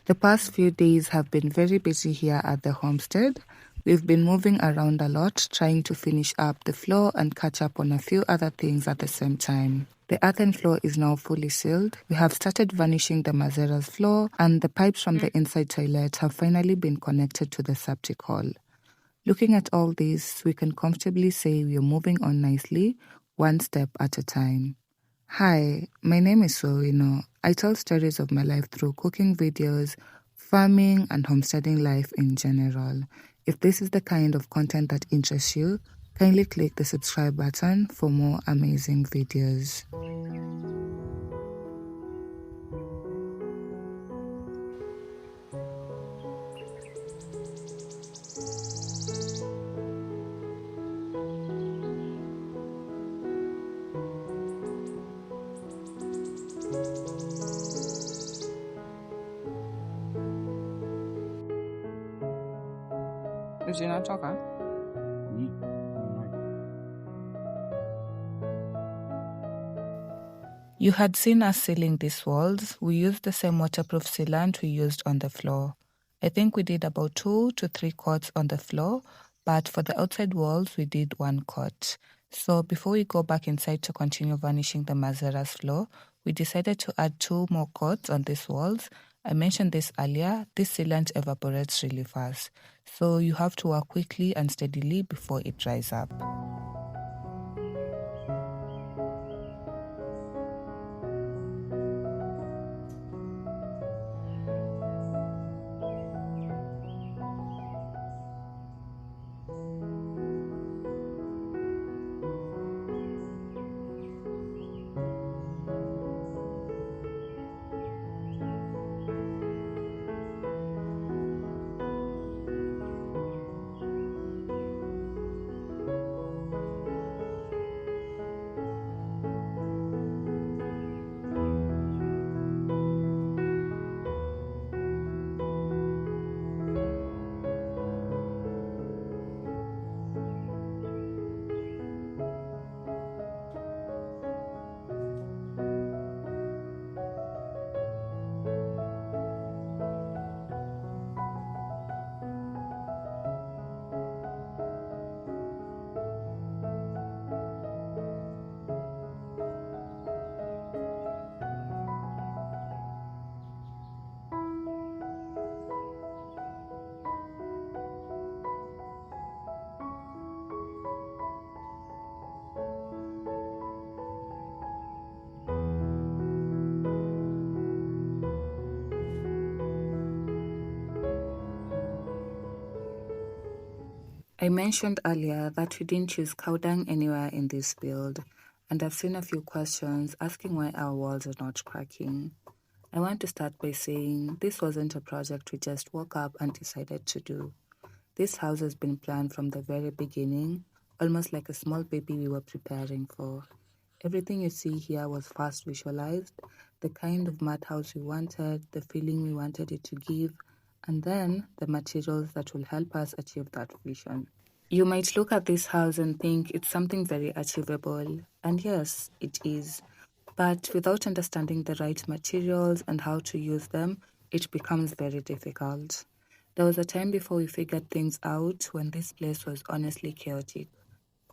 The past few days have been very busy here at the homestead. We've been moving around a lot, trying to finish up the floor and catch up on a few other things at the same time. The earthen floor is now fully sealed. We have started varnishing the Mazera's floor, and the pipes from the inside toilet have finally been connected to the septic hole. Looking at all this, we can comfortably say we are moving on nicely, one step at a time. Hi, my name is Sowino. I tell stories of my life through cooking videos, farming, and homesteading life in general. If this is the kind of content that interests you, kindly click the subscribe button for more amazing videos. Is you not talking? You had seen us sealing these walls. We used the same waterproof sealant we used on the floor. I think we did about 2 to 3 coats on the floor, but for the outside walls, we did 1 coat. So before we go back inside to continue varnishing the Mazera's floor, we decided to add 2 more coats on these walls. I mentioned this earlier, this sealant evaporates really fast, so you have to work quickly and steadily before it dries up. I mentioned earlier that we didn't use cow dung anywhere in this build, and I've seen a few questions asking why our walls are not cracking. I want to start by saying this wasn't a project we just woke up and decided to do. This house has been planned from the very beginning, almost like a small baby we were preparing for. Everything you see here was fast visualized, the kind of mud house we wanted, the feeling we wanted it to give, and then the materials that will help us achieve that vision. You might look at this house and think it's something very achievable, and yes, it is. But without understanding the right materials and how to use them, it becomes very difficult. There was a time before we figured things out when this place was honestly chaotic.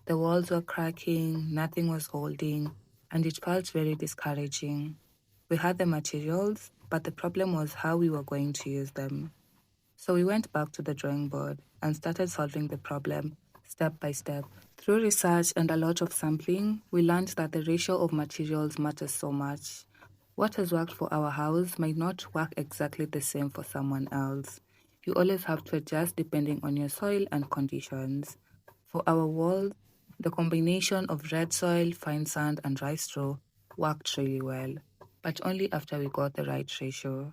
The walls were cracking, nothing was holding, and it felt very discouraging. We had the materials, but the problem was how we were going to use them. So we went back to the drawing board and started solving the problem step by step. Through research and a lot of sampling, we learned that the ratio of materials matters so much. What has worked for our house might not work exactly the same for someone else. You always have to adjust depending on your soil and conditions. For our walls, the combination of red soil, fine sand, and dry straw worked really well, but only after we got the right ratio.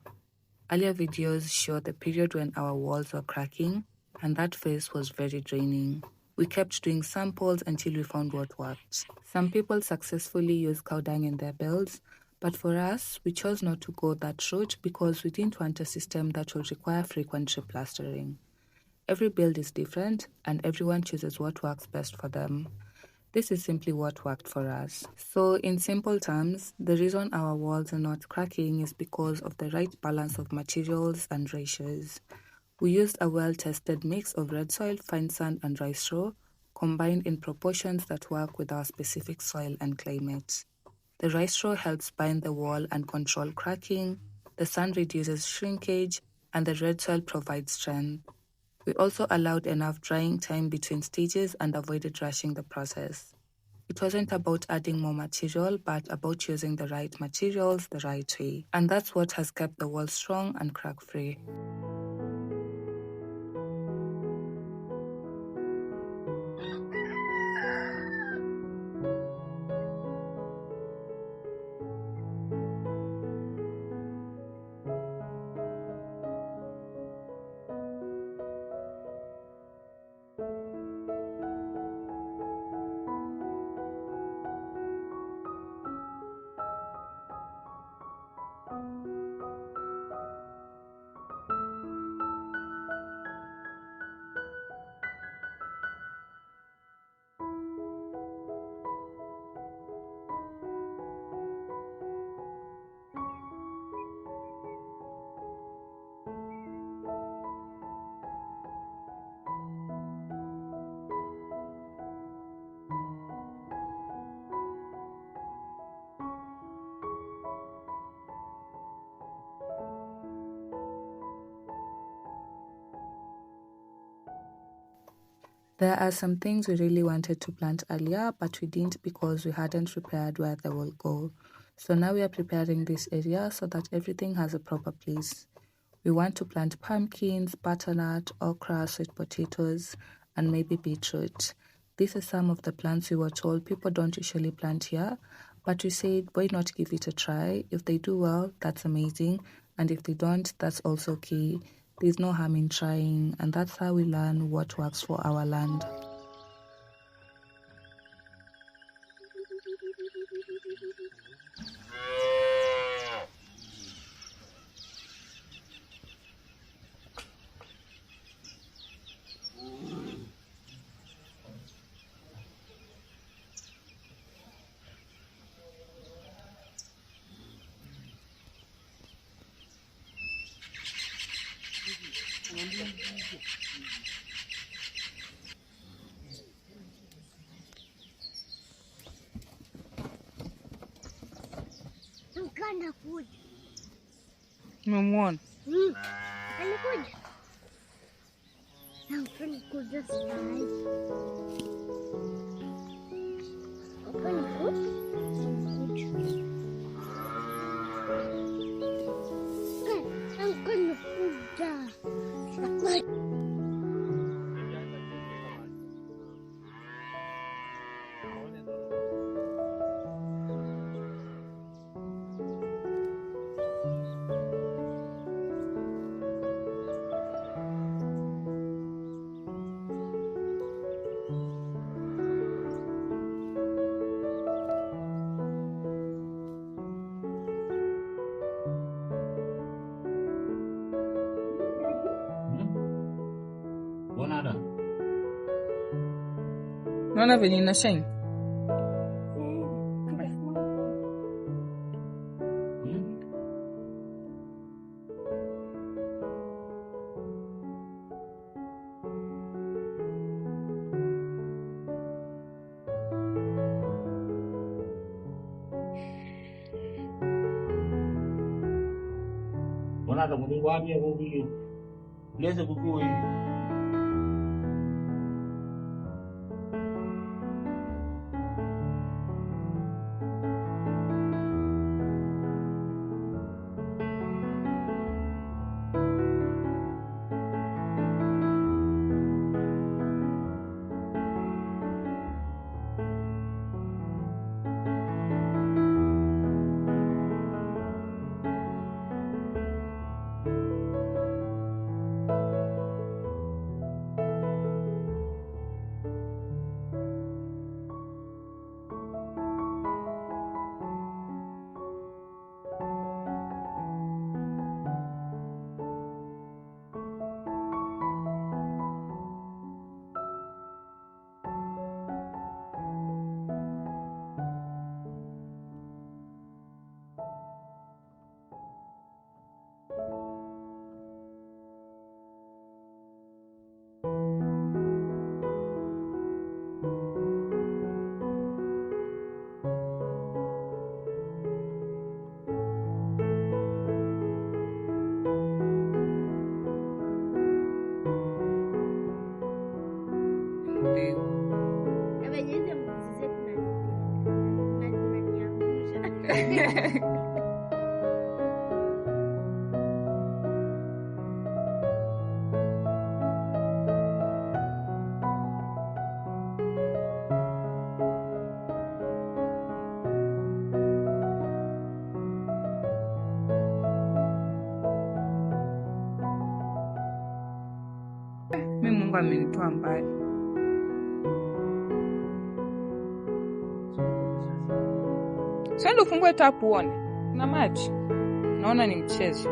Earlier videos show the period when our walls were cracking, and that phase was very draining. We kept doing samples until we found what worked. Some people successfully use cow dung in their builds, but for us, we chose not to go that route because we didn't want a system that would require frequent replastering. Every build is different, and everyone chooses what works best for them. This is simply what worked for us. So, in simple terms, the reason our walls are not cracking is because of the right balance of materials and ratios. We used a well tested mix of red soil, fine sand, and rice straw, combined in proportions that work with our specific soil and climate. The rice straw helps bind the wall and control cracking, the sand reduces shrinkage, and the red soil provides strength. We also allowed enough drying time between stages and avoided rushing the process. It wasn't about adding more material, but about using the right materials the right way. And that's what has kept the wall strong and crack free. There are some things we really wanted to plant earlier, but we didn't because we hadn't prepared where they will go. So now we are preparing this area so that everything has a proper place. We want to plant pumpkins, butternut, okra, sweet potatoes, and maybe beetroot. These are some of the plants we were told people don't usually plant here, but we said, why not give it a try? If they do well, that's amazing, and if they don't, that's also okay. There's no harm in trying, and that's how we learn what works for our land. Food. One. Any good? I'm pretty good this time. Open good? Good. I'm gonna put the Naona venye ina shine. Wana da mutum wa biya ko biyu. Leza buku yi. Mi Mungu amenitoa mbali. Sasa ndio ufungue tap uone. Kuna maji. Naona ni mchezo.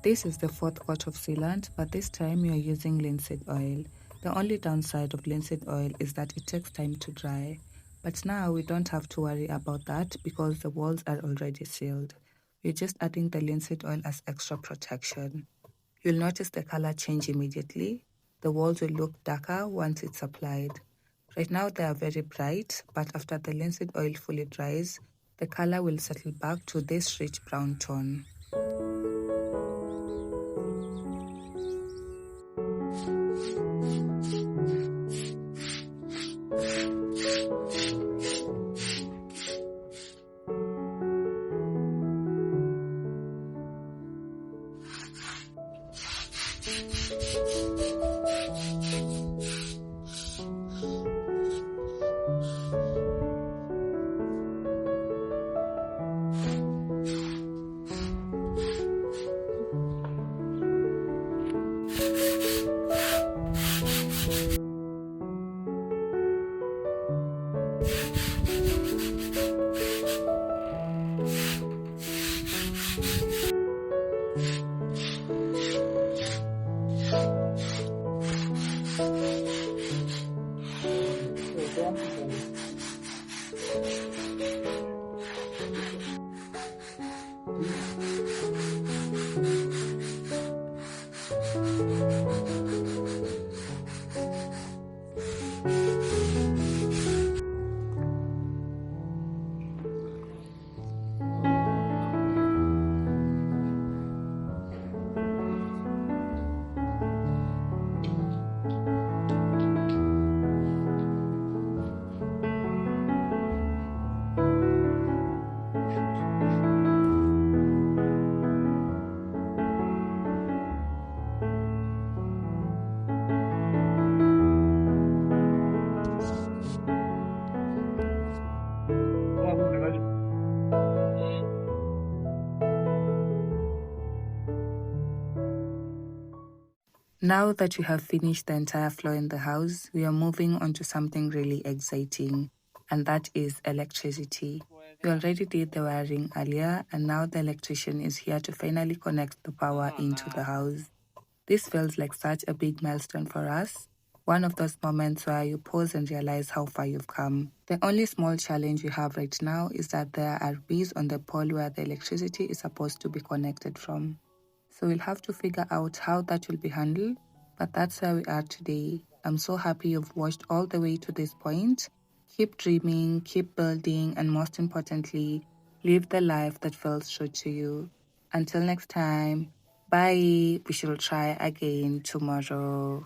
This is the fourth quart of sealant, but this time you are using linseed oil. The only downside of linseed oil is that it takes time to dry. But now we don't have to worry about that because the walls are already sealed. We're just adding the linseed oil as extra protection. You'll notice the color change immediately. The walls will look darker once it's applied. Right now they are very bright, but after the linseed oil fully dries, the color will settle back to this rich brown tone. Now that you have finished the entire floor in the house, we are moving on to something really exciting, and that is electricity. We already did the wiring earlier, and now the electrician is here to finally connect the power into the house. This feels like such a big milestone for us. One of those moments where you pause and realize how far you've come. The only small challenge we have right now is that there are bees on the pole where the electricity is supposed to be connected from. So we'll have to figure out how that will be handled, but that's where we are today. I'm so happy you've watched all the way to this point. Keep dreaming, keep building, and most importantly, live the life that feels true to you. Until next time, bye. We shall try again tomorrow.